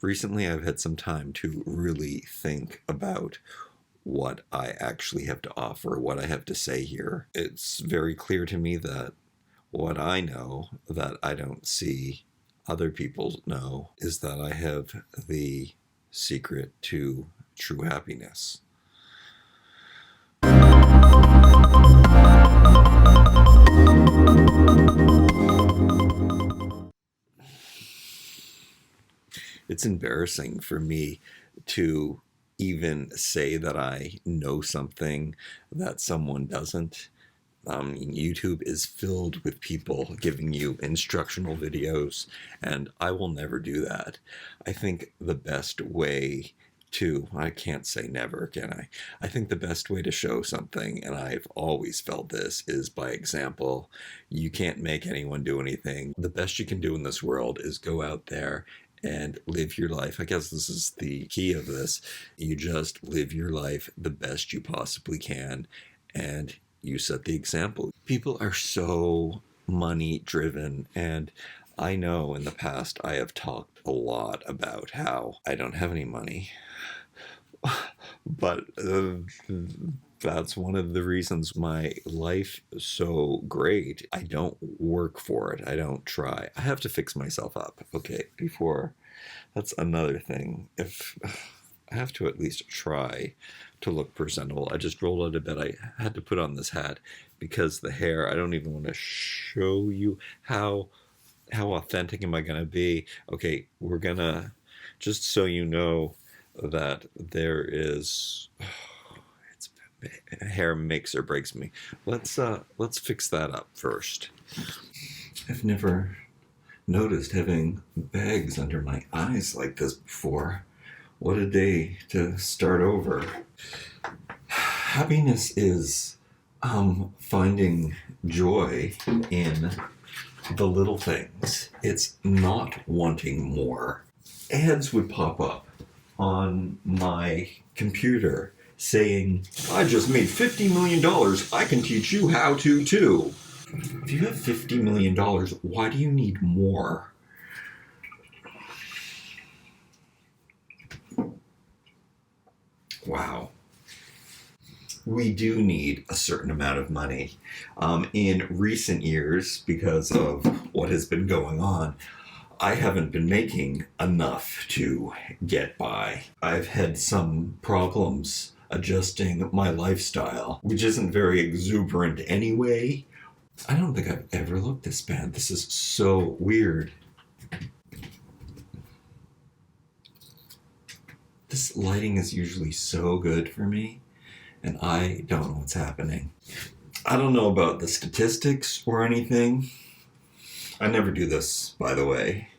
Recently, I've had some time to really think about what I actually have to offer, what I have to say here. It's very clear to me that what I know that I don't see other people know is that I have the secret to true happiness. It's embarrassing for me to even say that I know something that someone doesn't. YouTube is filled with people giving you instructional videos, and I will never do that. I think the best way I can't say never, can I? I think the best way to show something, and I've always felt this, is by example. You can't make anyone do anything. The best you can do in this world is go out there and live your life. I guess this is the key of this. You just live your life the best you possibly can, and you set the example. People are so money driven, and I know in the past I have talked a lot about how I don't have any money. But that's one of the reasons my life is so great. I don't work for it. I don't try. I have to fix myself up. Okay, that's another thing. If I have to at least try to look presentable. I just rolled out of bed. I had to put on this hat because the hair, I don't even want to show you how authentic am I going to be. Okay, we're going to, just so you know that there is, hair makes or breaks me. Let's fix that up first. I've never noticed having bags under my eyes like this before. What a day to start over. Happiness is finding joy in the little things. It's not wanting more. Ads would pop up on my computer saying, I just made $50 million. I can teach you how to too. If you have $50 million, why do you need more? Wow. We do need a certain amount of money. In recent years, because of what has been going on, I haven't been making enough to get by. I've had some problems adjusting my lifestyle, which isn't very exuberant anyway. I don't think I've ever looked this bad. This is so weird. This lighting is usually so good for me, and I don't know what's happening. I don't know about the statistics or anything. I never do this, by the way.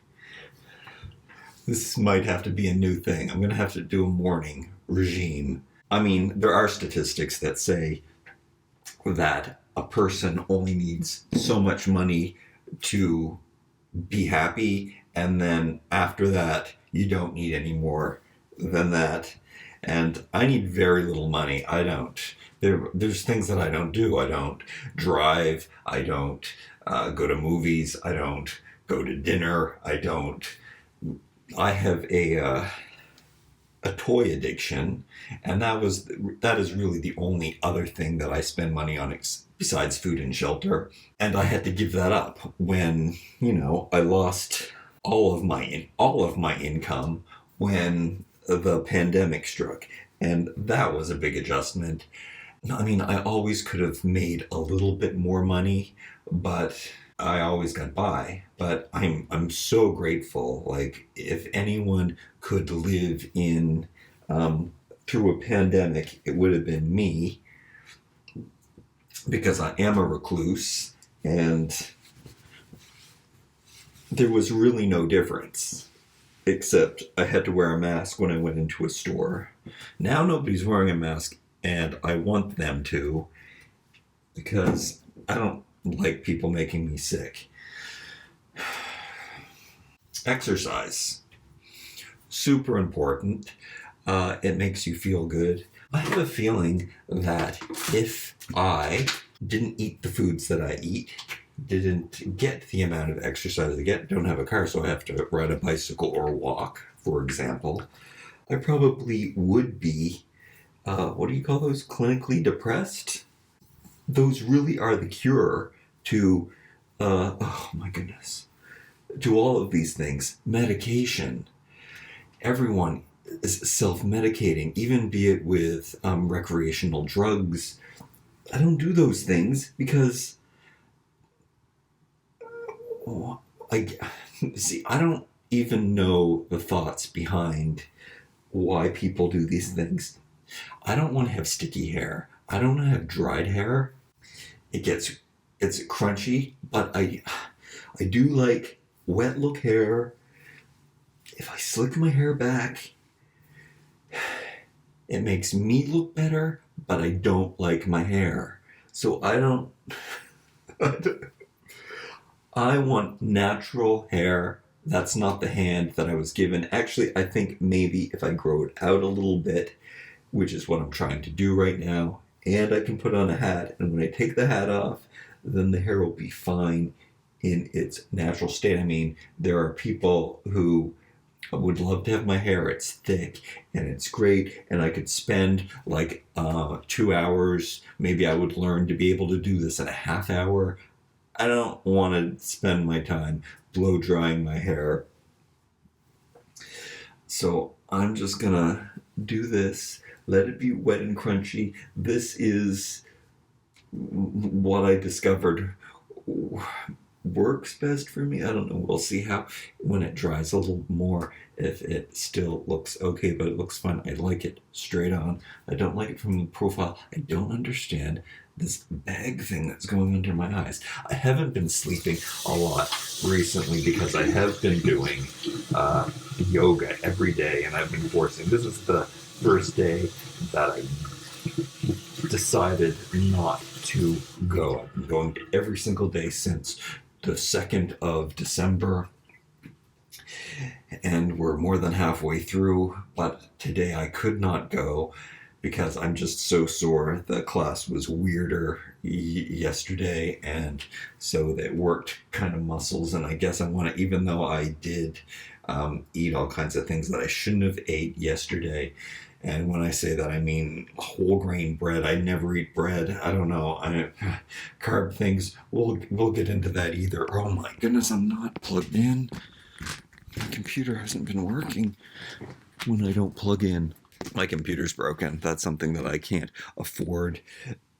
This might have to be a new thing. I'm going to have to do a morning regime. I mean, there are statistics that say that a person only needs so much money to be happy, and then after that, you don't need any more than that. And I need very little money. I don't. There's things that I don't do. I don't drive. I don't go to movies. I don't go to dinner. I have a toy addiction, and that is really the only other thing that I spend money on besides food and shelter. And I had to give that up when, I lost all of my income when the pandemic struck, and that was a big adjustment. I mean, I always could have made a little bit more money, but I always got by. But I'm so grateful. Like, if anyone could live in through a pandemic, it would have been me, because I am a recluse, and there was really no difference. Except I had to wear a mask when I went into a store. Now nobody's wearing a mask, and I want them to, because I don't like people making me sick. Exercise. Super important. It makes you feel good. I have a feeling that if I didn't eat the foods that I eat, didn't get the amount of exercise I get, don't have a car, so I have to ride a bicycle or walk for example, I probably would be, what do you call those, clinically depressed? Those really are the cure to, oh my goodness, to all of these things. Medication. Everyone is self-medicating, even be it with recreational drugs. I don't do those things because I see. I don't even know the thoughts behind why people do these things. I don't want to have sticky hair. I don't want to have dried hair. It's crunchy, but I do like wet look hair. If I slick my hair back, it makes me look better, but I don't like my hair. So I don't I want natural hair. That's not the hand that I was given. Actually, I think maybe if I grow it out a little bit, which is what I'm trying to do right now, and I can put on a hat, and when I take the hat off, then the hair will be fine in its natural state. I mean, there are people who would love to have my hair. It's thick and it's great, and I could spend like 2 hours. Maybe I would learn to be able to do this in a half hour. I don't want to spend my time blow drying my hair. So I'm just gonna do this, let it be wet and crunchy. This is what I discovered works best for me. I don't know. We'll see how, when it dries a little more, if it still looks okay, but it looks fine. I like it straight on. I don't like it from the profile. I don't understand this bag thing that's going under my eyes. I haven't been sleeping a lot recently because I have been doing yoga every day, and I've been forcing. This is the first day that I decided not to go. I've been going to every single day since the 2nd of December, and we're more than halfway through, but today I could not go because I'm just so sore. The class was weirder yesterday, and so they worked kind of muscles, and I guess I want to, even though I did eat all kinds of things that I shouldn't have ate yesterday. And when I say that, I mean whole grain bread. I never eat bread. I don't know. Carb things. We'll get into that either. Oh my goodness, I'm not plugged in. My computer hasn't been working when I don't plug in. My computer's broken. That's something that I can't afford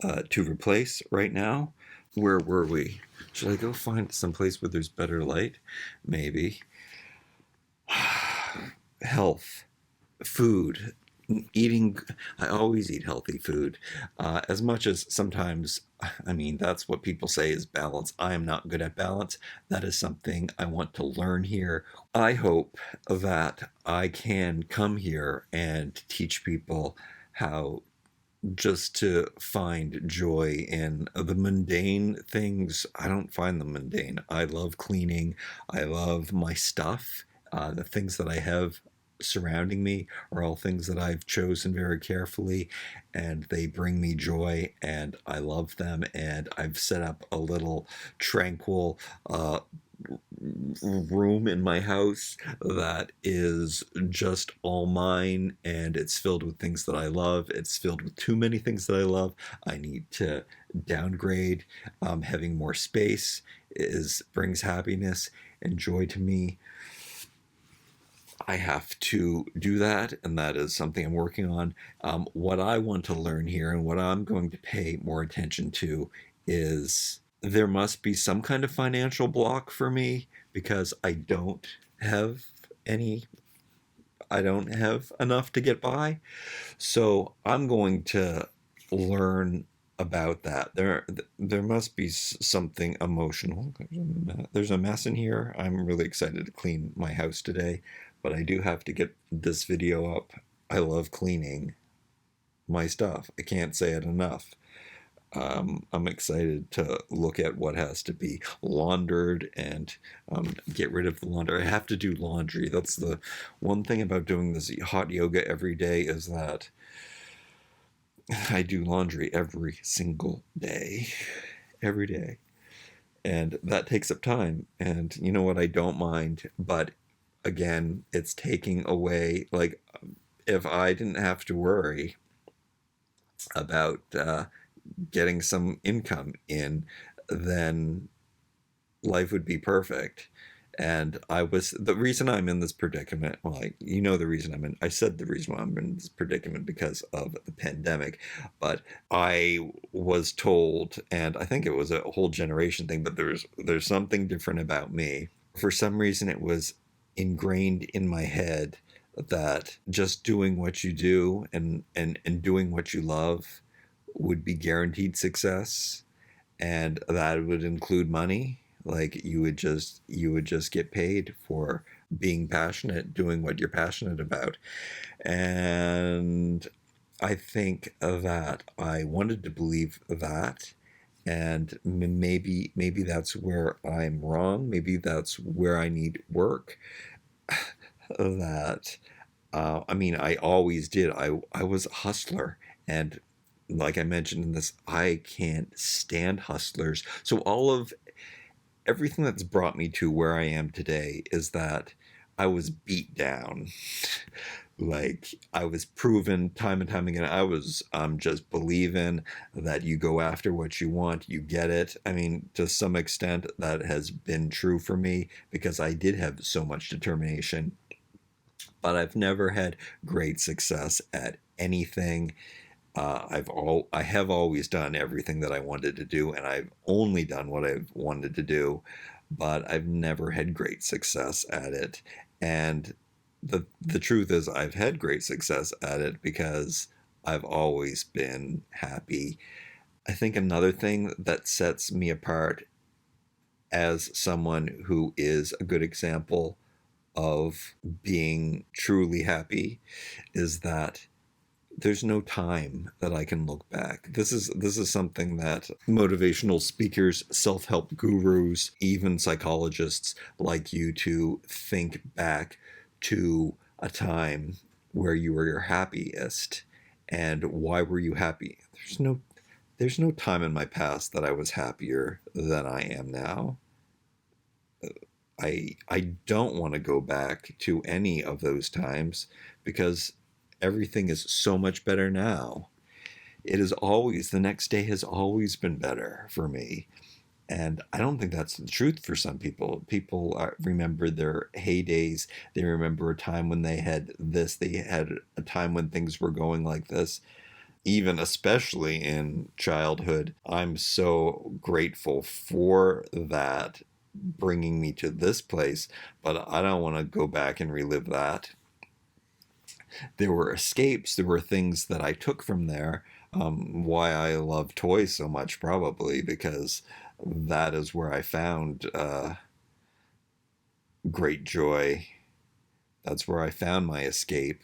to replace right now. Where were we? Should I go find some place where there's better light? Maybe. Health. Food. Eating, I always eat healthy food, as much as sometimes, I mean, that's what people say is balance. I am not good at balance. That is something I want to learn here. I hope that I can come here and teach people how just to find joy in the mundane things. I don't find them mundane. I love cleaning. I love my stuff. The things that I have surrounding me are all things that I've chosen very carefully, and they bring me joy, and I love them. And I've set up a little tranquil room in my house that is just all mine, and it's filled with things that I love. It's filled with too many things that I love. I need to downgrade. Having more space brings happiness and joy to me. I have to do that, and that is something I'm working on. What I want to learn here, and what I'm going to pay more attention to, is there must be some kind of financial block for me, because I don't have enough to get by. So I'm going to learn about that. There must be something emotional. There's a mess in here. I'm really excited to clean my house today, but I do have to get this video up. I love cleaning my stuff. I can't say it enough. I'm excited to look at what has to be laundered and get rid of the laundry. I have to do laundry. That's the one thing about doing this hot yoga every day, is that I do laundry every single day. Every day. And that takes up time. And you know what? I don't mind, but again, it's taking away, like, if I didn't have to worry about getting some income in, then life would be perfect. And the reason I'm in this predicament, well, the reason I said the reason why I'm in this predicament because of the pandemic, but I was told, and I think it was a whole generation thing, but there's something different about me. For some reason, it was ingrained in my head that just doing what you do and doing what you love would be guaranteed success, and that would include money. Like, you would just get paid for being passionate, doing what you're passionate about. And I think that I wanted to believe that, and maybe that's where I'm wrong. Maybe that's where I need work. That I mean, I always did. I was a hustler, and like I mentioned in this, I can't stand hustlers. So everything that's brought me to where I am today is that I was beat down. Like, I was proven time and time again. I'm just believing that you go after what you want, you get it. I mean, to some extent, that has been true for me because I did have so much determination. But I've never had great success at anything. I have always done everything that I wanted to do, and I've only done what I've wanted to do, but I've never had great success at it. And the truth is, I've had great success at it because I've always been happy. I think another thing that sets me apart as someone who is a good example of being truly happy is that there's no time that I can look back. This is something that motivational speakers, self-help gurus, even psychologists like you to think back to a time where you were your happiest, and why were you happy? There's no time in my past that I was happier than I am now. I don't want to go back to any of those times because everything is so much better now. The next day has always been better for me. And I don't think that's the truth for some people. People remember their heydays. They remember a time when they had this. They had a time when things were going like this. Even especially in childhood, I'm so grateful for that bringing me to this place, but I don't want to go back and relive that. There were escapes, there were things that I took from there. Why I love toys so much, probably because that is where I found great joy. That's where I found my escape.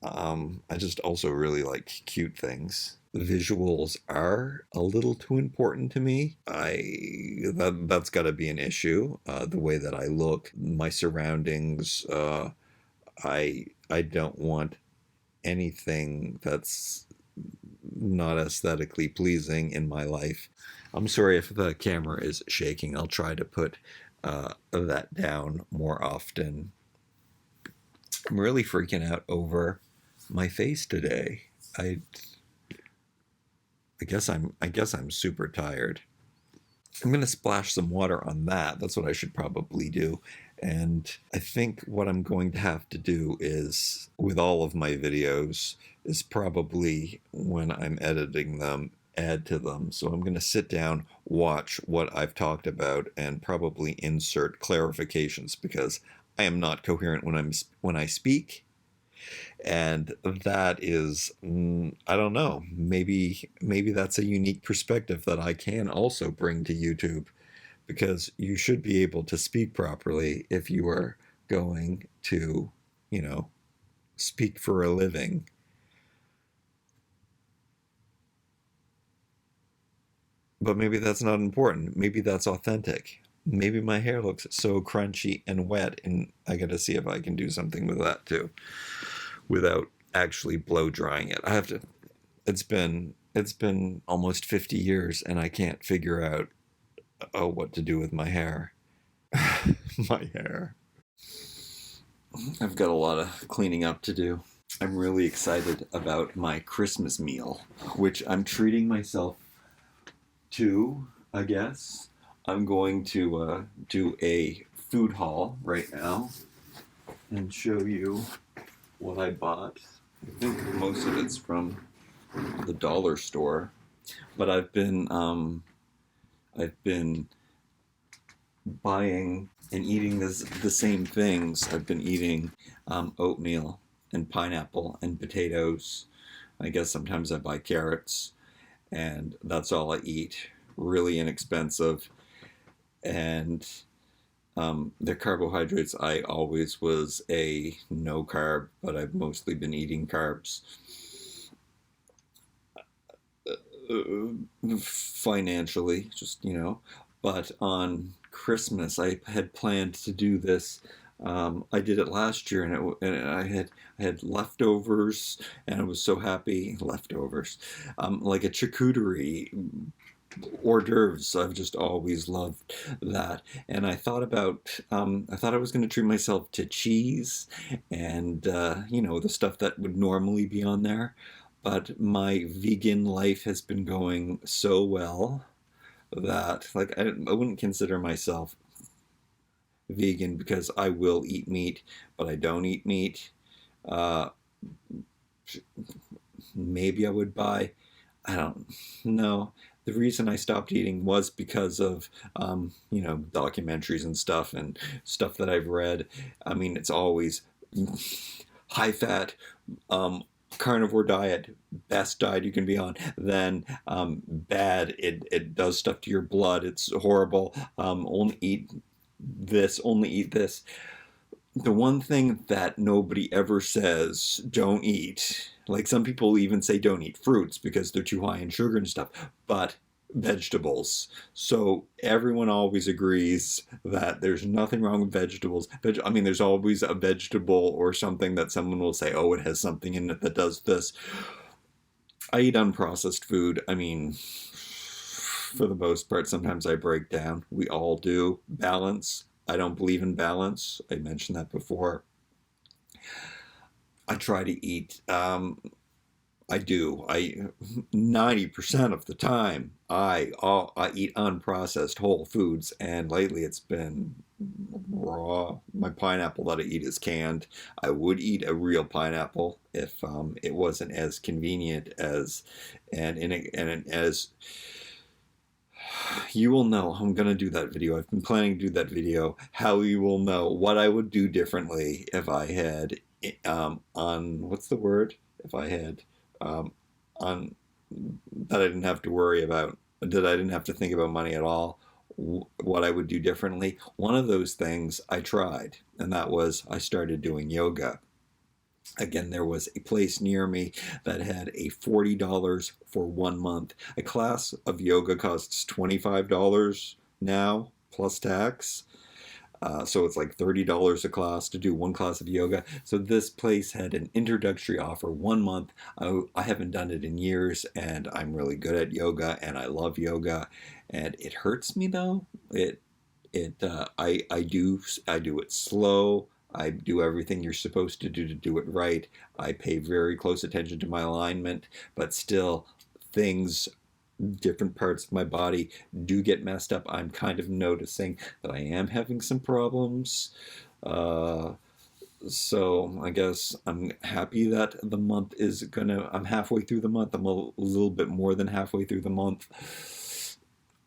I just also really like cute things. Visuals are a little too important to me. That's got to be an issue. The way that I look, my surroundings. I don't want anything that's not aesthetically pleasing in my life. I'm sorry if the camera is shaking. I'll try to put that down more often. I'm really freaking out over my face today. I guess I'm super tired. I'm going to splash some water on that. That's what I should probably do. And I think what I'm going to have to do is, with all of my videos, is probably when I'm editing them, add to them. So I'm going to sit down, watch what I've talked about, and probably insert clarifications because I am not coherent when I speak. And that is, I don't know, maybe that's a unique perspective that I can also bring to YouTube, because you should be able to speak properly if you are going to, speak for a living. But maybe that's not important. Maybe that's authentic. Maybe my hair looks so crunchy and wet, and I got to see if I can do something with that too, without actually blow drying it. It's been almost 50 years, and I can't figure out what to do with my hair. My hair. I've got a lot of cleaning up to do. I'm really excited about my Christmas meal, which I'm treating myself to, I guess. I'm going to do a food haul right now and show you what I bought. I think most of it's from the dollar store, but I've been buying and eating the same things. I've been eating oatmeal and pineapple and potatoes. I guess sometimes I buy carrots, and that's all I eat. Really inexpensive, and the carbohydrates. I always was a no carb, but I've mostly been eating carbs. Financially, just but on Christmas I had planned to do this. I did it last year, and I had leftovers, and I was so happy. Leftovers, like a charcuterie hors d'oeuvres. I've just always loved that, and I thought I was going to treat myself to cheese, and the stuff that would normally be on there. But my vegan life has been going so well that, like, I wouldn't consider myself vegan because I will eat meat, but I don't eat meat. Uh, Maybe I would buy, I don't know. The reason I stopped eating was because of, documentaries and stuff that I've read. I mean, it's always high fat, um, carnivore diet, best diet you can be on. Then bad, it does stuff to your blood. It's horrible. Only eat this, only eat this. The one thing that nobody ever says don't eat, like some people even say don't eat fruits because they're too high in sugar and stuff, but vegetables. So everyone always agrees that there's nothing wrong with vegetables. I mean, there's always a vegetable or something that someone will say, oh, it has something in it that does this. I eat unprocessed food. I mean, for the most part, sometimes I break down. We all do. Balance. I don't believe in balance. I mentioned that before. I try to eat. I do. 90% of the time I eat unprocessed whole foods, and lately it's been raw. My pineapple that I eat is canned. I would eat a real pineapple if it wasn't as convenient as and as you will know. I'm gonna do that video. I've been planning to do that video. How you will know what I would do differently if I had on what's the word? If I had on that I didn't have to worry about, that I didn't have to think about money at all. What I would do differently. One of those things I tried, and that was I started doing yoga. Again, there was a place near me that had a $40 for 1 month. A class of yoga costs $25 now, plus tax. So it's like $30 a class to do one class of yoga. So this place had an introductory offer 1 month. I haven't done it in years, and I'm really good at yoga, and I love yoga. And it hurts me though. I do it slow. I do everything you're supposed to do it right. I pay very close attention to my alignment, but still, things, different parts of my body do get messed up. I'm kind of noticing that I am having some problems. So I guess I'm happy that the month is I'm halfway through the month. I'm a little bit more than halfway through the month.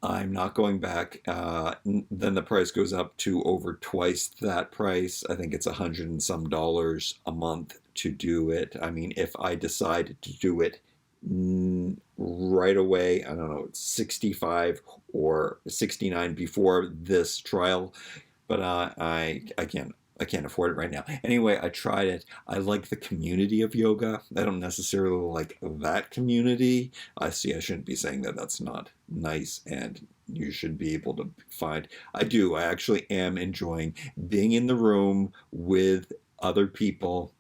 I'm not going back. Then the price goes up to over twice that price. I think it's $100 and some a month to do it. I mean, if I decide to do it right away, I don't know, it's 65 or 69 before this trial, but I can't afford it right now. Anyway, I tried it. I like the community of yoga. I don't necessarily like that community. I shouldn't be saying that. That's not nice, and you should be able to find. I do. I actually am enjoying being in the room with other people.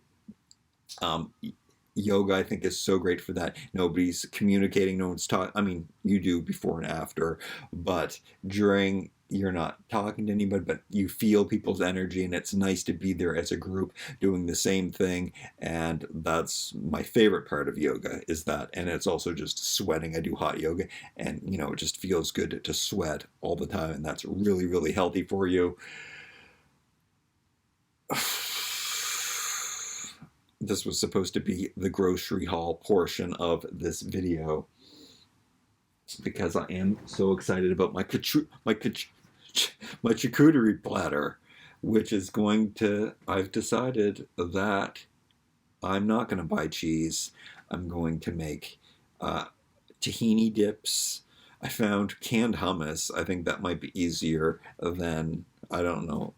Yoga, I think, is so great for that. Nobody's communicating. No one's talking. I mean, you do before and after, but during you're not talking to anybody, but you feel people's energy, and it's nice to be there as a group doing the same thing. And that's my favorite part of yoga, is that. And it's also just sweating. I do hot yoga, and it just feels good to sweat all the time, and that's really, really healthy for you. This was supposed to be the grocery haul portion of this video, because I am so excited about my charcuterie platter, which is I've decided that I'm not going to buy cheese. I'm going to make tahini dips. I found canned hummus. I think that might be easier than, I don't know.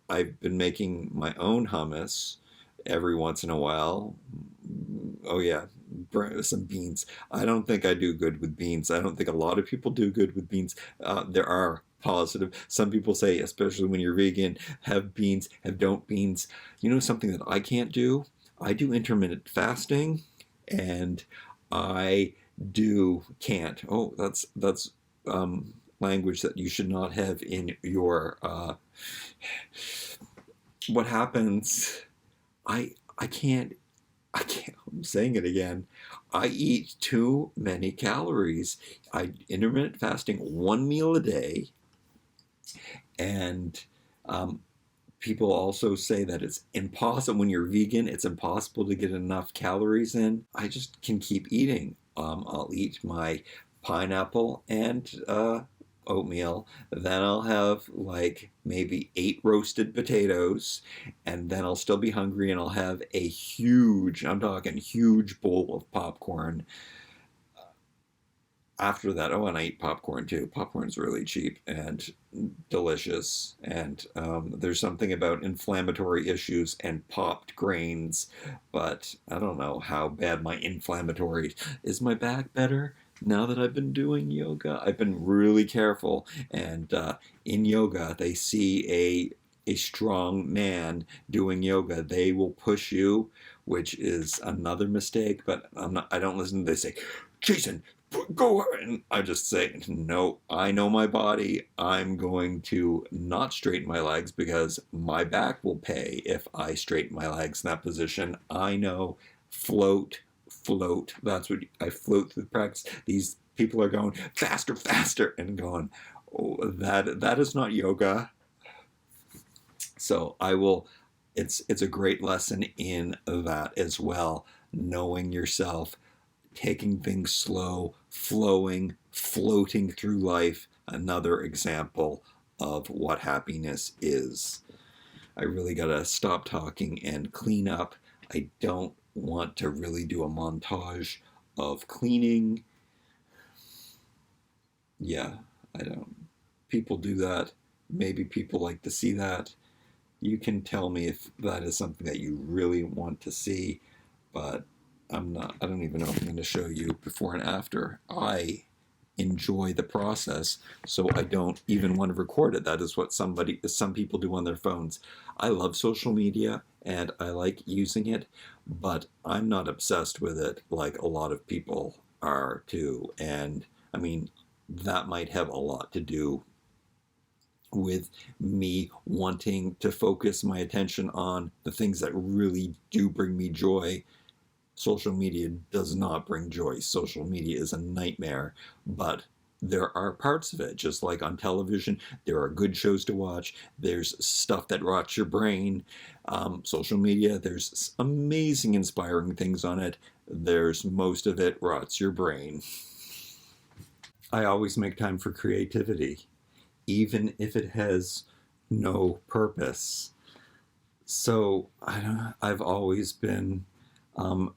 I've been making my own hummus every once in a while. Oh yeah, some beans. I don't think I do good with beans. I don't think a lot of people do good with beans. There are positive. Some people say, especially when you're vegan, have beans, don't beans. Something that I can't do? I do intermittent fasting, and I can't. Oh, that's language that you should not have in your. What happens? I can't. I'm saying it again. I eat too many calories. Intermittent fasting, 1 meal a day, and people also say that it's impossible when you're vegan. It's impossible to get enough calories in. I just can keep eating. I'll eat my pineapple and oatmeal. Then I'll have like maybe 8 roasted potatoes, and then I'll still be hungry, and I'll have a huge bowl of popcorn. After that, and I eat popcorn too. Popcorn's really cheap and delicious, and there's something about inflammatory issues and popped grains, but I don't know how bad my inflammatory is. My back better now that I've been doing yoga. I've been really careful, and in yoga, they see a strong man doing yoga, they will push you, which is another mistake. But I don't listen. They say, Jason, go, and I just say, no, I know my body. I'm going to not straighten my legs, because my back will pay if I straighten my legs in that position. I know. Float. That's what I float through the practice. These people are going faster, and going, oh, that is not yoga. So I will. It's a great lesson in that as well. Knowing yourself, taking things slow, flowing, floating through life. Another example of what happiness is. I really gotta stop talking and clean up. I don't want to really do a montage of cleaning. Yeah, I don't. People do that. Maybe people like to see that. You can tell me if that is something that you really want to see, but I don't even know if I'm going to show you before and after. I enjoy the process, so I don't even want to record it. That is what some people do on their phones. I love social media, and I like using it, but I'm not obsessed with it like a lot of people are too. And I mean, that might have a lot to do with me wanting to focus my attention on the things that really do bring me joy. Social media does not bring joy. Social media is a nightmare, but there are parts of it. Just like on television, there are good shows to watch. There's stuff that rots your brain. Social media, there's amazing, inspiring things on it. There's most of it rots your brain. I always make time for creativity, even if it has no purpose. So I've always been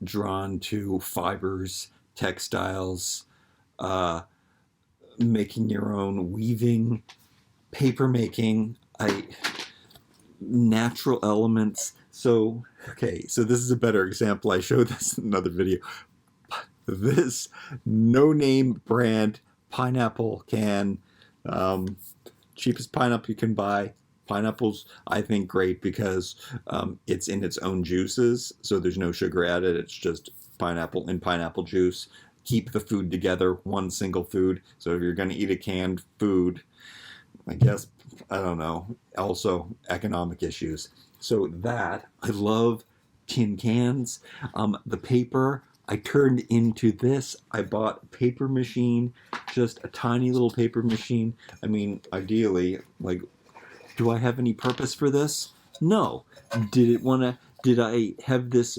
drawn to fibers, textiles, making your own, weaving, paper making, natural elements. So this is a better example. I showed this in another video. This no-name brand pineapple can, cheapest pineapple you can buy. Pineapple's, I think, great because it's in its own juices, so there's no sugar added. It's just pineapple and pineapple juice. Keep the food together, one single food. So if you're going to eat a canned food, I guess, I don't know, also economic issues. So that, I love tin cans. The paper, I turned into this. I bought a paper machine, just a tiny little paper machine. I mean, ideally, like, do I have any purpose for this? No. Did I have this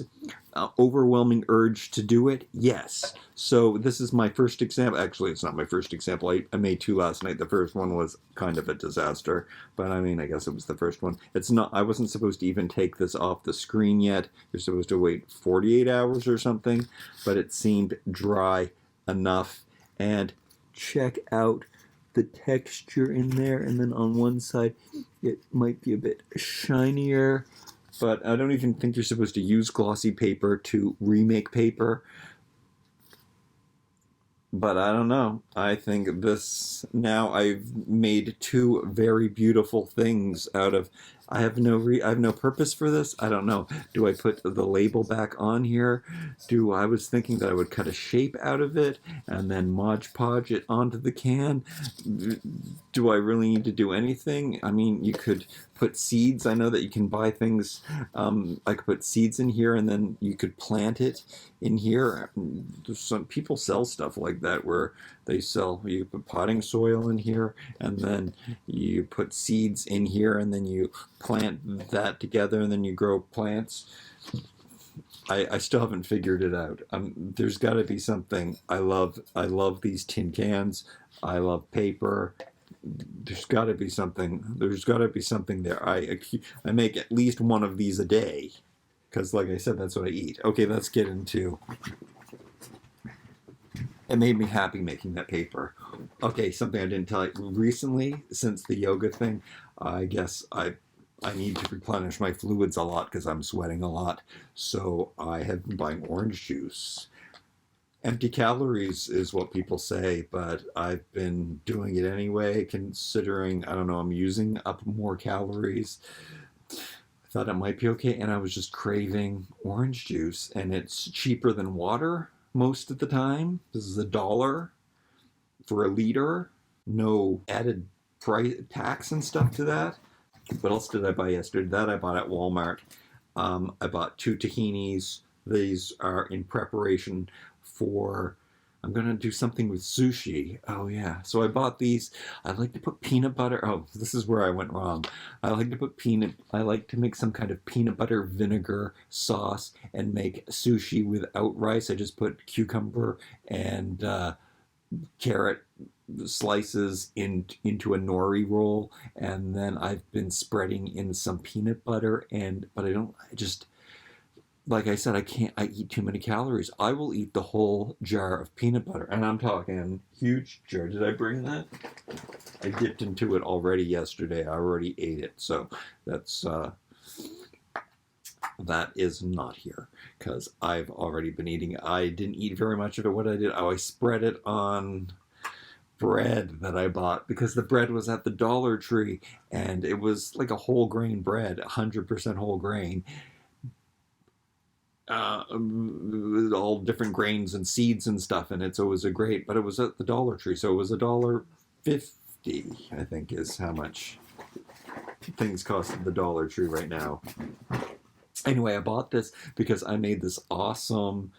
overwhelming urge to do it? Yes. So this is my first example. Actually, it's not my first example. I made two last night. The first one was kind of a disaster, but I mean, I guess it was the first one. It's not, I wasn't supposed to even take this off the screen yet. You're supposed to wait 48 hours or something, but it seemed dry enough. And check out the texture in there, and then on one side it might be a bit shinier, but I don't even think you're supposed to use glossy paper to remake paper. But I don't know. I think this, now I've made two very beautiful things out of. I have no purpose for this. I don't know. Do I put the label back on here? I was thinking that I would cut a shape out of it and then Mod Podge it onto the can. Do I really need to do anything? I mean, you could put seeds. I know that you can buy things. I could put seeds in here and then you could plant it in here. Some people sell stuff like that where you put potting soil in here and then you put seeds in here and then you plant that together and then you grow plants. I still haven't figured it out. There's got to be something. I love these tin cans. I love paper. There's got to be something. There's got to be something there. I make at least one of these a day because, like I said, that's what I eat. Okay, let's get into. It made me happy making that paper. Okay, something I didn't tell you. Recently, since the yoga thing, I guess I need to replenish my fluids a lot because I'm sweating a lot. So I have been buying orange juice. Empty calories is what people say, but I've been doing it anyway, considering, I don't know, I'm using up more calories. I thought it might be okay, and I was just craving orange juice, and it's cheaper than water most of the time. This is $1 for a liter. No added price tax and stuff to that. What else did I buy yesterday? That I bought at Walmart. I bought 2 tahinis. These are in preparation for, I'm going to do something with sushi. Oh yeah. So I bought these. I like to put peanut butter. Oh, this is where I went wrong. I like to make some kind of peanut butter vinegar sauce and make sushi without rice. I just put cucumber and carrot slices into a nori roll, and then I've been spreading in some peanut butter, but I just, like I said, I eat too many calories. I will eat the whole jar of peanut butter, and I'm talking huge jar. Did I bring that? I dipped into it already yesterday. I already ate it, so that is not here because I've already been eating. I didn't eat very much of it. What I did, I spread it on bread that I bought because the bread was at the Dollar Tree and it was like a whole grain bread, 100% whole grain, all different grains and seeds and stuff in it. So it was but it was at the Dollar Tree, so it was $1.50, I think, is how much things cost at the Dollar Tree right now. Anyway, I bought this because I made this awesome.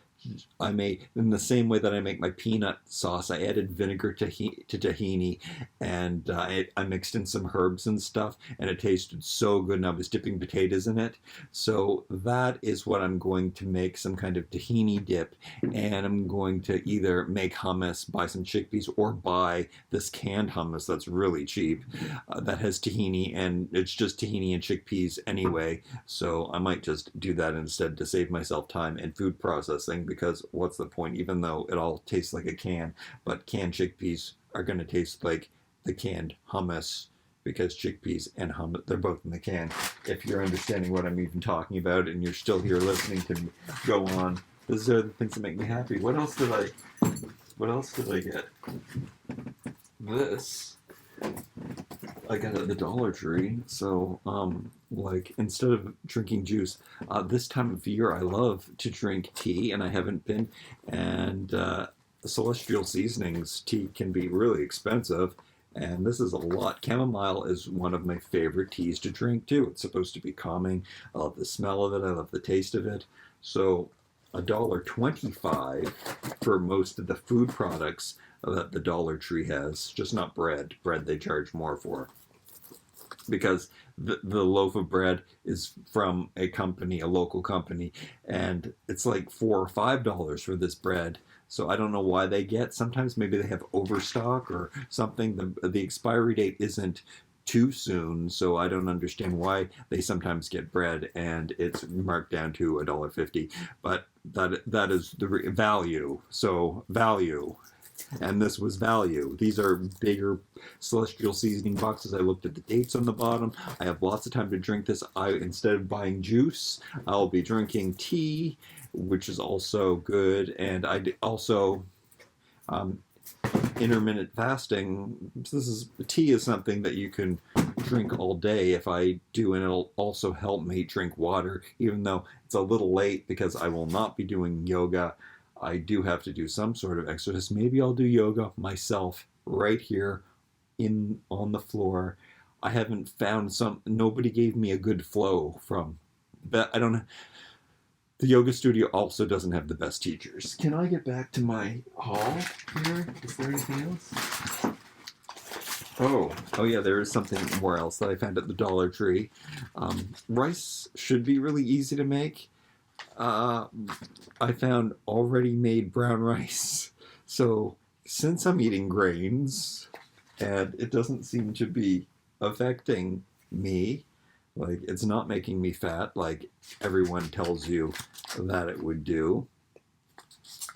In the same way that I make my peanut sauce, I added vinegar to tahini, and I mixed in some herbs and stuff, and it tasted so good, and I was dipping potatoes in it. So that is what I'm going to make, some kind of tahini dip, and I'm going to either make hummus, buy some chickpeas, or buy this canned hummus that's really cheap, that has tahini, and it's just tahini and chickpeas anyway, so I might just do that instead to save myself time and food processing, because what's the point, even though it all tastes like a can, but canned chickpeas are going to taste like the canned hummus, because chickpeas and hummus, they're both in the can. If you're understanding what I'm even talking about and you're still here listening to me go on, these are the things that make me happy. What else did I get? This I got at the Dollar Tree. So, like, instead of drinking juice, this time of year I love to drink tea, and I haven't been. And Celestial Seasonings tea can be really expensive, And this is a lot. Chamomile is one of my favorite teas to drink too. It's supposed to be calming. I love the smell of it. I love the taste of it. So $1.25 for most of the food products that the Dollar Tree has. Just not bread. Bread they charge more for, because the loaf of bread is from a company, a local company, and it's like $4 or $5 for this bread. So I don't know why they get. Sometimes maybe they have overstock or something. The expiry date isn't too soon, so I don't understand why they sometimes get bread and it's marked down to $1.50. But that is the value. So value. And this was value. These are bigger Celestial seasoning boxes. I looked at the dates on the bottom. I have lots of time to drink this. Instead of buying juice, I'll be drinking tea, which is also good. And I also intermittent fasting. Tea is something that you can drink all day if I do, and it'll also help me drink water, even though it's a little late because I will not be doing yoga. I do have to do some sort of exercise. Maybe I'll do yoga myself right here on the floor. I haven't found nobody gave me a good flow from, but I don't know. The yoga studio also doesn't have the best teachers. Can I get back to my haul here? Is there anything else? Oh yeah, there is something more else that I found at the Dollar Tree. Rice should be really easy to make. I found already made brown rice. So since I'm eating grains and it doesn't seem to be affecting me, like it's not making me fat like everyone tells you that it would do.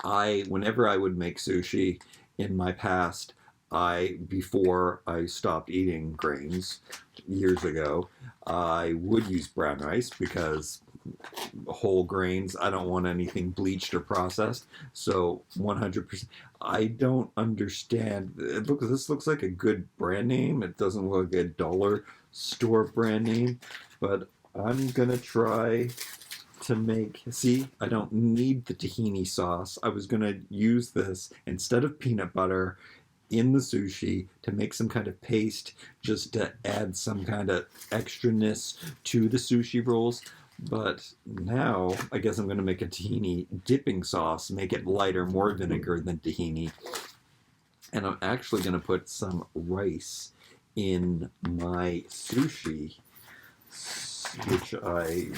Whenever I would make sushi in my past, before I stopped eating grains years ago, I would use brown rice because whole grains, I don't want anything bleached or processed. So 100%. I don't understand. This looks like a good brand name. It doesn't look like a dollar store brand name, but I'm gonna try to make, see, I don't need the tahini sauce. I was gonna use this instead of peanut butter in the sushi to make some kind of paste, just to add some kind of extraness to the sushi rolls. But now I guess I'm going to make a tahini dipping sauce, make it lighter, more vinegar than tahini. And I'm actually going to put some rice in my sushi, which I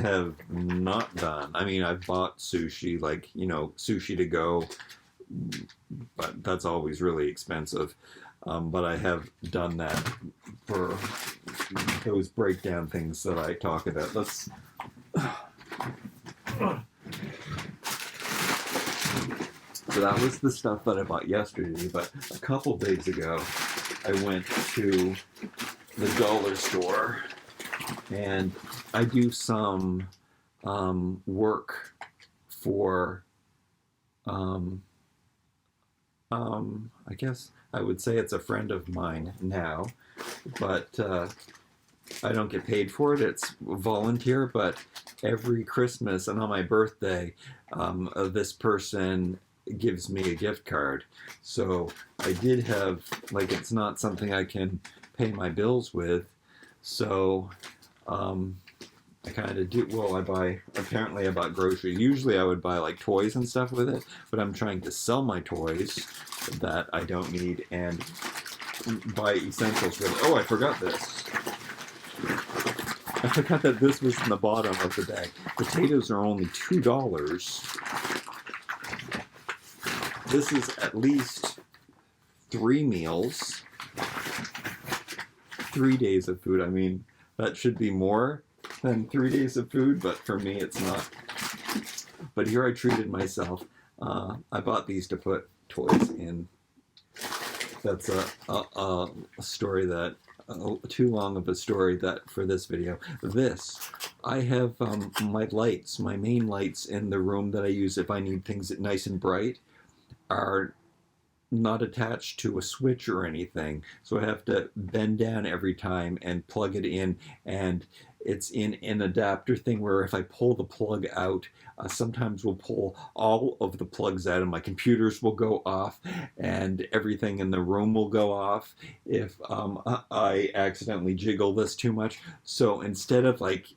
have not done. I mean, I've bought sushi, like, sushi to go, but that's always really expensive. But I have done that for those breakdown things that I talk about. So that was the stuff that I bought yesterday, but a couple days ago I went to the dollar store and I do some work for I guess I would say it's a friend of mine now, but I don't get paid for it. It's volunteer, but every Christmas and on my birthday, this person gives me a gift card. So I did have, like, it's not something I can pay my bills with. So I kind of do, well, I bought groceries. Usually I would buy like toys and stuff with it, but I'm trying to sell my toys that I don't need and buy essentials with it. Oh, I forgot this. I forgot that this was in the bottom of the bag. Potatoes are only $2. This is at least 3 meals, 3 days of food. I mean, that should be more than 3 days of food, but for me it's not. But here I treated myself. I bought these to put toys in. That's a story that, too long of a story that for this video. I have my lights, my main lights in the room that I use if I need things nice and bright, are not attached to a switch or anything, so I have to bend down every time and plug it in, and It's in an adapter thing where if I pull the plug out, sometimes we'll pull all of the plugs out and my computers will go off and everything in the room will go off if I accidentally jiggle this too much. So instead of like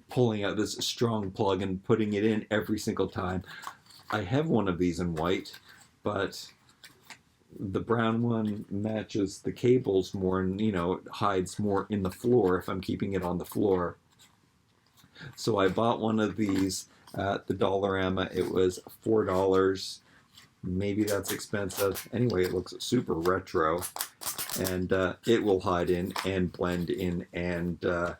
pulling out this strong plug and putting it in every single time, I have one of these in white, but the brown one matches the cables more, and it hides more in the floor if I'm keeping it on the floor. So I bought one of these at the Dollarama. It was $4. Maybe that's expensive. Anyway, it looks super retro, and it will hide in and blend in, and I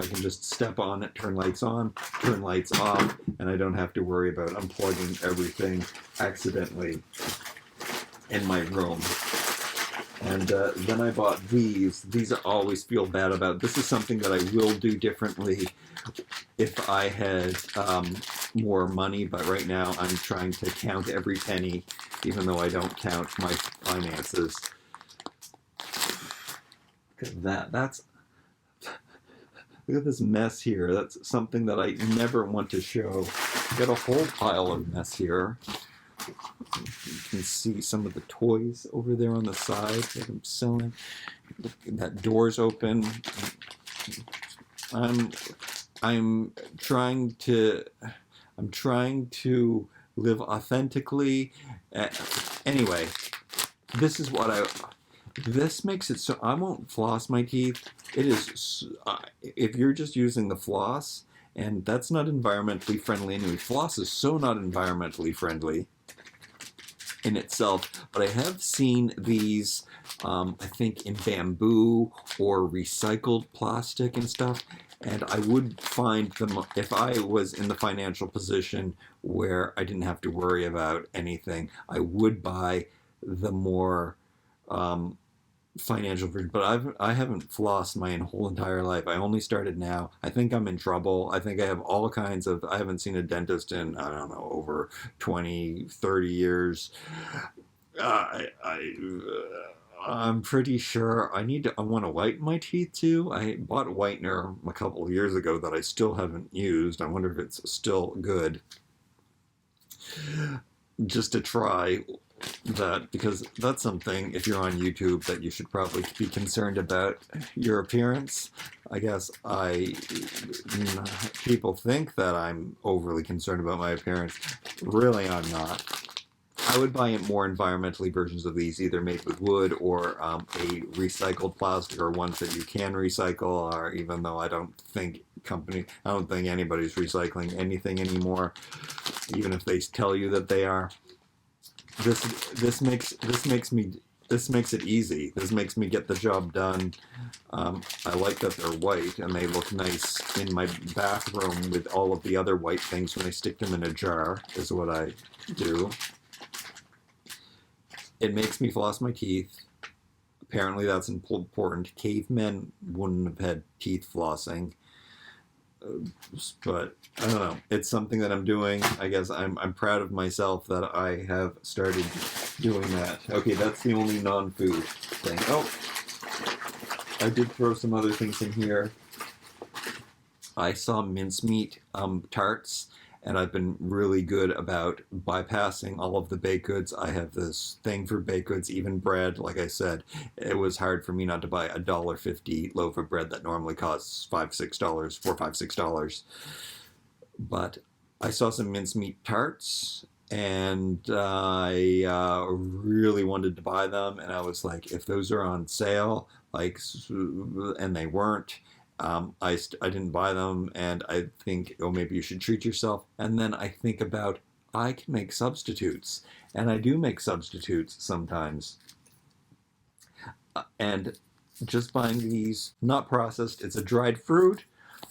can just step on it, turn lights on, turn lights off, and I don't have to worry about unplugging everything accidentally in my room. And then I bought these. These I always feel bad about. This is something that I will do differently if I had more money, but right now I'm trying to count every penny, even though I don't count my finances. Look at that. Look at this mess here. That's something that I never want to show. I've got a whole pile of mess here. You can see some of the toys over there on the side that I'm selling. Look, that door's open. I'm trying to live authentically. Anyway, this makes it so I won't floss my teeth. It is if you're just using the floss, and that's not environmentally friendly anyway. Floss is so not environmentally friendly in itself, but I have seen these, I think in bamboo or recycled plastic and stuff, and I would find them, if I was in the financial position where I didn't have to worry about anything, I would buy the more financial version, but I haven't flossed my whole entire life. I only started now. I think I'm in trouble. I think I have all kinds of, I haven't seen a dentist in, I don't know, over 20, 30 years. I'm pretty sure I want to whiten my teeth too. I bought a whitener a couple of years ago that I still haven't used. I wonder if it's still good. Just to try that, because that's something, if you're on YouTube, that you should probably be concerned about your appearance. I guess people think that I'm overly concerned about my appearance. Really, I'm not. I would buy more environmentally versions of these, either made with wood or a recycled plastic, or ones that you can recycle, or even though I don't think anybody's recycling anything anymore, even if they tell you that they are. This makes it easy. This makes me get the job done. I like that they're white and they look nice in my bathroom with all of the other white things when I stick them in a jar, is what I do. It makes me floss my teeth. Apparently that's important. Cavemen wouldn't have had teeth flossing. But I don't know. It's something that I'm doing. I guess I'm proud of myself that I have started doing that. Okay, that's the only non-food thing. Oh, I did throw some other things in here. I saw mincemeat tarts, and I've been really good about bypassing all of the baked goods. I have this thing for baked goods, even bread. Like I said, it was hard for me not to buy a $1.50 loaf of bread that normally costs $4, $5, $6. But I saw some mincemeat tarts, and I really wanted to buy them. And I was like, if those are on sale, and they weren't, I didn't buy them, and I think, oh, maybe you should treat yourself. And then I think about, I can make substitutes, and I do make substitutes sometimes. And just buying these, not processed, it's a dried fruit.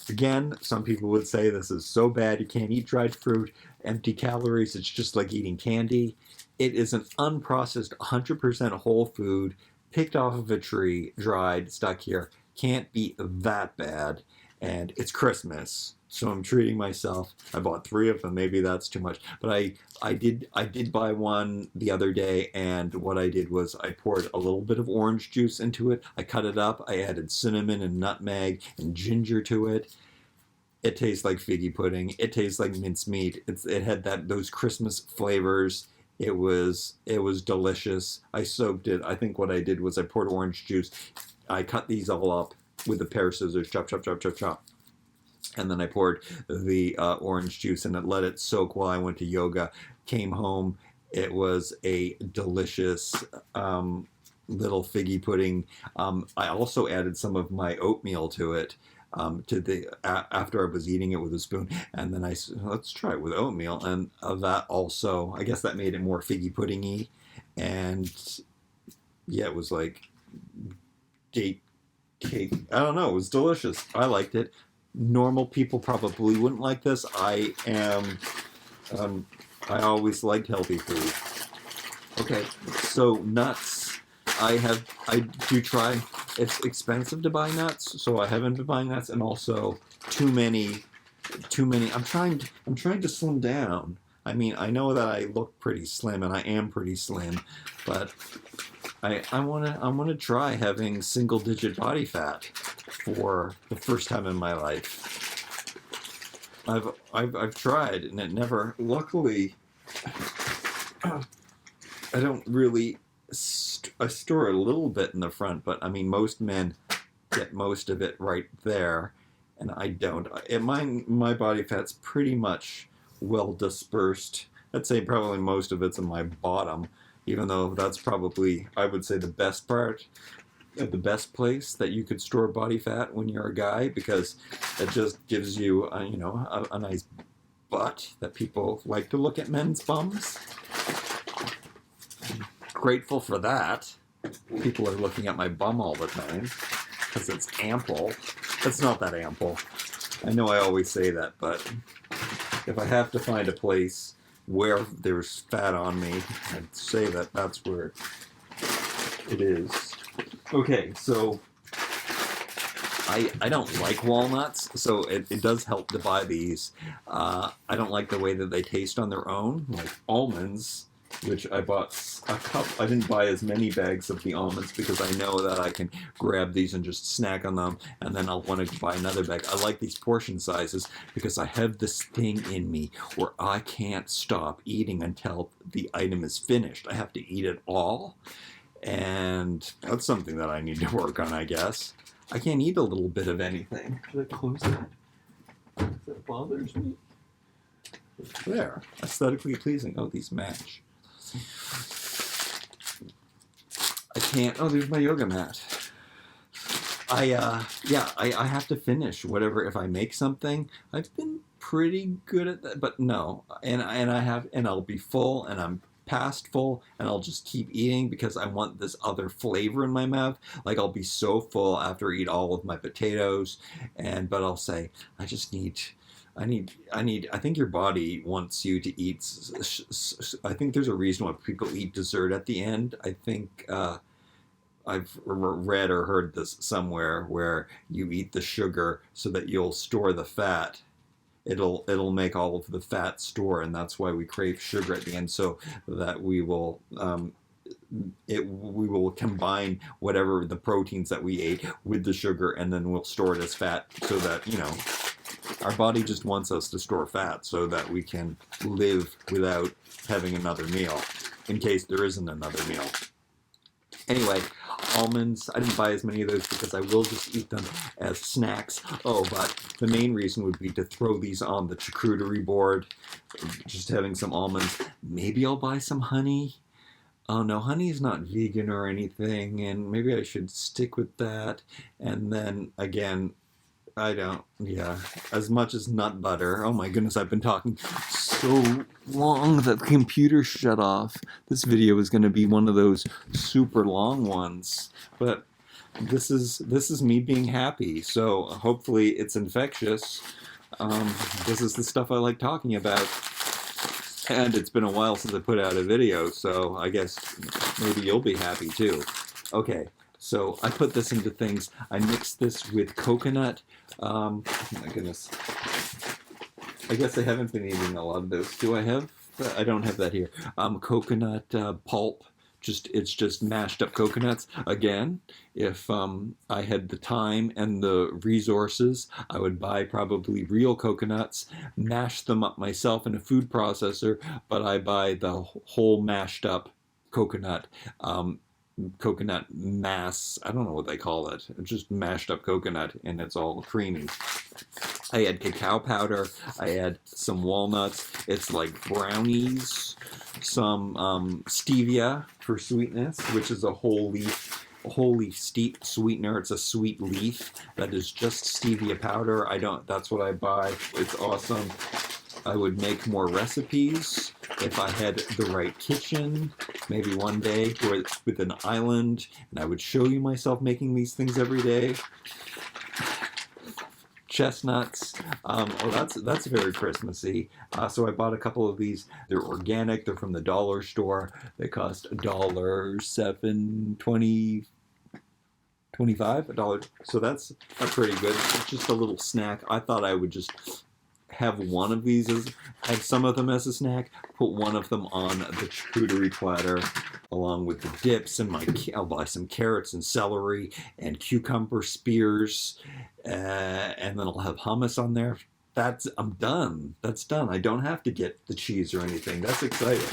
Again, some people would say this is so bad you can't eat dried fruit, empty calories, it's just like eating candy. It is an unprocessed, 100% whole food, picked off of a tree, dried, stuck here. Can't be that bad. And it's Christmas, So I'm treating myself. I bought 3 of them. Maybe that's too much, but I did buy one the other day, and what I did was I poured a little bit of orange juice into it. I cut it up. I added cinnamon and nutmeg and ginger to it. It tastes like figgy pudding. It tastes like mincemeat. It had those Christmas flavors. It was delicious. I soaked it. I think what I did was I poured orange juice. I cut these all up with a pair of scissors, chop, chop, chop, chop, chop. And then I poured the orange juice and it let it soak while I went to yoga. Came home. It was a delicious little figgy pudding. I also added some of my oatmeal to it. After I was eating it with a spoon, and then I said, let's try it with oatmeal, and that also, I guess that made it more figgy puddingy, and yeah, it was like date cake. I don't know. It was delicious. I liked it. Normal people probably wouldn't like this. I always liked healthy food. Okay, so nuts. I do try. It's expensive to buy nuts, so I haven't been buying nuts, and also too many. I'm trying to slim down. I mean, I know that I look pretty slim, and I am pretty slim, but I wanna try having single-digit body fat for the first time in my life. I've tried, and it never. Luckily, I don't really. I store a little bit in the front, but I mean, most men get most of it right there, and I don't. My body fat's pretty much well dispersed. I'd say probably most of it's in my bottom, even though that's probably, I would say, the best part, the best place that you could store body fat when you're a guy, because it just gives you, a nice butt that people like to look at men's bums. Grateful for that. People are looking at my bum all the time because it's ample. It's not that ample. I know I always say that, but if I have to find a place where there's fat on me, I'd say that that's where it is. Okay, so I don't like walnuts, so it does help to buy these. I don't like the way that they taste on their own, like almonds, which I bought a cup. I didn't buy as many bags of the almonds because I know that I can grab these and just snack on them, and then I'll want to buy another bag. I like these portion sizes because I have this thing in me where I can't stop eating until the item is finished. I have to eat it all, and that's something that I need to work on, I guess. I can't eat a little bit of anything. Should I close that? That bothers me. There. Aesthetically pleasing. Oh, these match. I can't. Oh, there's my yoga mat. I have to finish whatever. If I make something, I've been pretty good at that, but no. And I'll be full, and I'm past full, and I'll just keep eating because I want this other flavor in my mouth. Like, I'll be so full after I eat all of my potatoes, but I'll say, I think your body wants you to eat. I think there's a reason why people eat dessert at the end. I think I've read or heard this somewhere where you eat the sugar so that you'll store the fat. It'll make all of the fat store, and that's why we crave sugar at the end, so that we will combine whatever the proteins that we ate with the sugar, and then we'll store it as fat, so that our body just wants us to store fat so that we can live without having another meal, in case there isn't another meal. Anyway, almonds, I didn't buy as many of those because I will just eat them as snacks. Oh, but the main reason would be to throw these on the charcuterie board, just having some almonds. Maybe I'll buy some honey. Oh no, honey is not vegan or anything, and maybe I should stick with that. And then, again, as much as nut butter. Oh my goodness, I've been talking so long that the computer shut off. This video is going to be one of those super long ones, but this is me being happy, so hopefully it's infectious. This is the stuff I like talking about, and it's been a while since I put out a video, so I guess maybe you'll be happy too. Okay. So I put this into things. I mixed this with coconut. Oh my goodness. I guess I haven't been eating a lot of those. Do I have? I don't have that here. Coconut pulp. It's just mashed up coconuts. Again, if I had the time and the resources, I would buy probably real coconuts, mash them up myself in a food processor. But I buy the whole mashed up coconut. Coconut mass. I don't know what they call it. It's just mashed up coconut, and it's all creamy. I add cacao powder. I add some walnuts. It's like brownies. Some stevia for sweetness, which is a whole leaf sweetener. It's a sweet leaf that is just stevia powder. That's what I buy. It's awesome. I would make more recipes if I had the right kitchen, maybe one day with an island, and I would show you myself making these things every day. Chestnuts. That's very Christmassy. So I bought a couple of these. They're organic. They're from the dollar store. They cost $1.25. $1. So that's pretty good. It's just a little snack. I thought I would just have one of these have some of them as a snack, put one of them on the charcuterie platter along with the dips, and I'll buy some carrots and celery and cucumber spears, and then I'll have hummus on there. I'm done. That's done. I don't have to get the cheese or anything. That's exciting.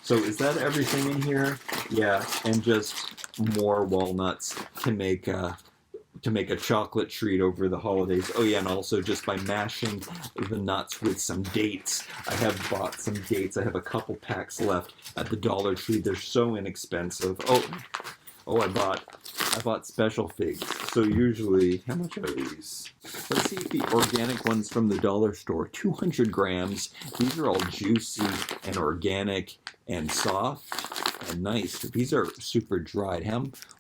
So is that everything in here? Yeah, and just more walnuts to make a chocolate treat over the holidays. Oh yeah, and also just by mashing the nuts with some dates. I have bought some dates. I have a couple packs left at the Dollar Tree. They're so inexpensive. Oh, I bought special figs. So usually, how much are these? Let's see if the organic ones from the dollar store, 200 grams. These are all juicy and organic and soft and nice. These are super dried.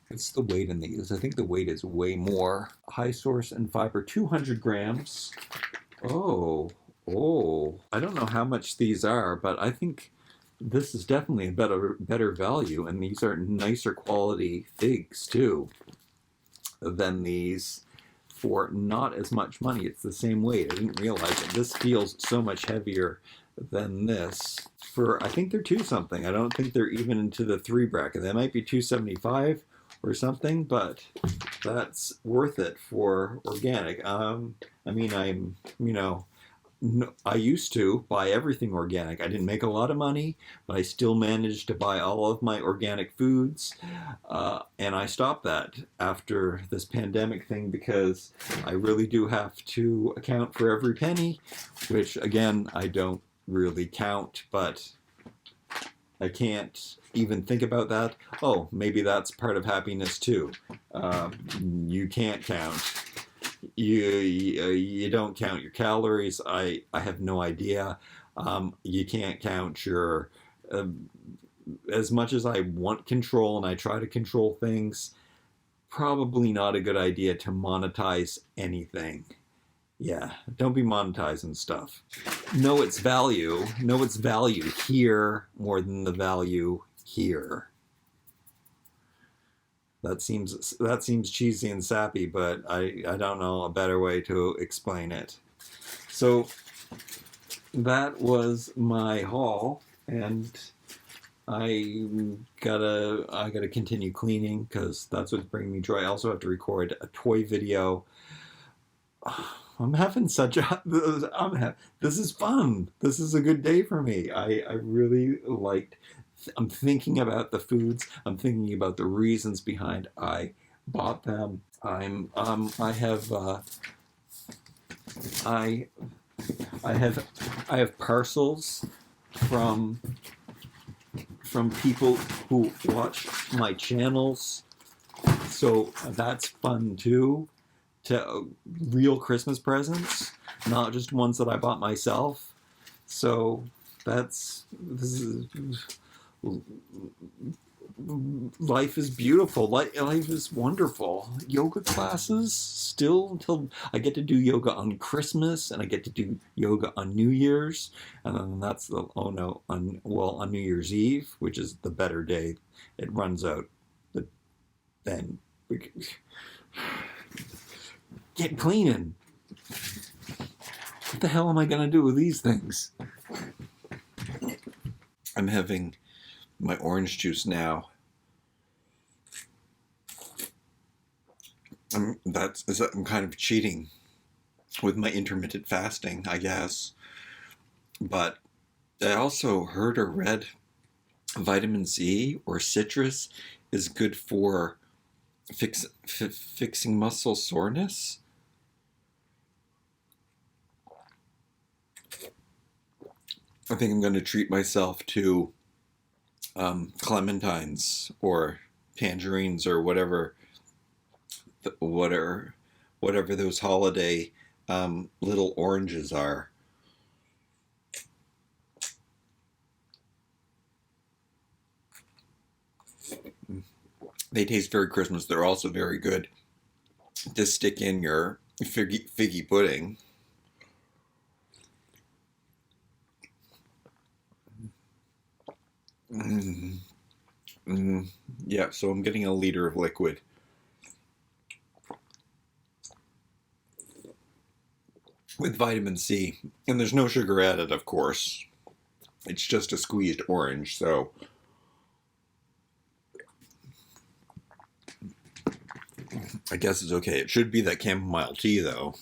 What's the weight in these? I think the weight is way more. High source and fiber, 200 grams. Oh, I don't know how much these are, but I think this is definitely a better value, and these are nicer quality figs too than these for not as much money. It's the same weight. I didn't realize it. This feels so much heavier than this. I think they're 2 something. I don't think they're even into the 3 bracket. They might be 275 or something, but that's worth it for organic. I used to buy everything organic. I didn't make a lot of money, but I still managed to buy all of my organic foods. And I stopped that after this pandemic thing because I really do have to account for every penny, which again, I don't really count, but I can't even think about that. Oh, maybe that's part of happiness too. You can't count. You don't count your calories. I have no idea. You can't count your as much as I want control and I try to control things. Probably not a good idea to monetize anything. Yeah, don't be monetizing stuff. Know its value here more than the value here. That seems cheesy and sappy, but I don't know a better way to explain it. So that was my haul, and I gotta continue cleaning because that's what's bringing me joy. I also have to record a toy video. I'm having this is fun. This is a good day for me. I really liked. I'm thinking about the foods. I'm thinking about the reasons behind I bought them. I have parcels from people who watch my channels, so that's fun too. To real Christmas presents, not just ones that I bought myself. So life is beautiful. Life is wonderful. Yoga classes still until I get to do yoga on Christmas, and I get to do yoga on New Year's, and then that's on New Year's Eve, which is the better day. It runs out. Then get cleaning. What the hell am I going to do with these things? I'm having my orange juice now. I'm kind of cheating with my intermittent fasting, I guess. But I also heard or read vitamin C or citrus is good for fixing muscle soreness. I think I'm going to treat myself to clementines or tangerines or whatever those holiday little oranges are. They taste very Christmas. They're also very good to stick in your figgy pudding. Yeah, so I'm getting a liter of liquid. With vitamin C. And there's no sugar added, of course. It's just a squeezed orange, so I guess it's okay. It should be that chamomile tea, though.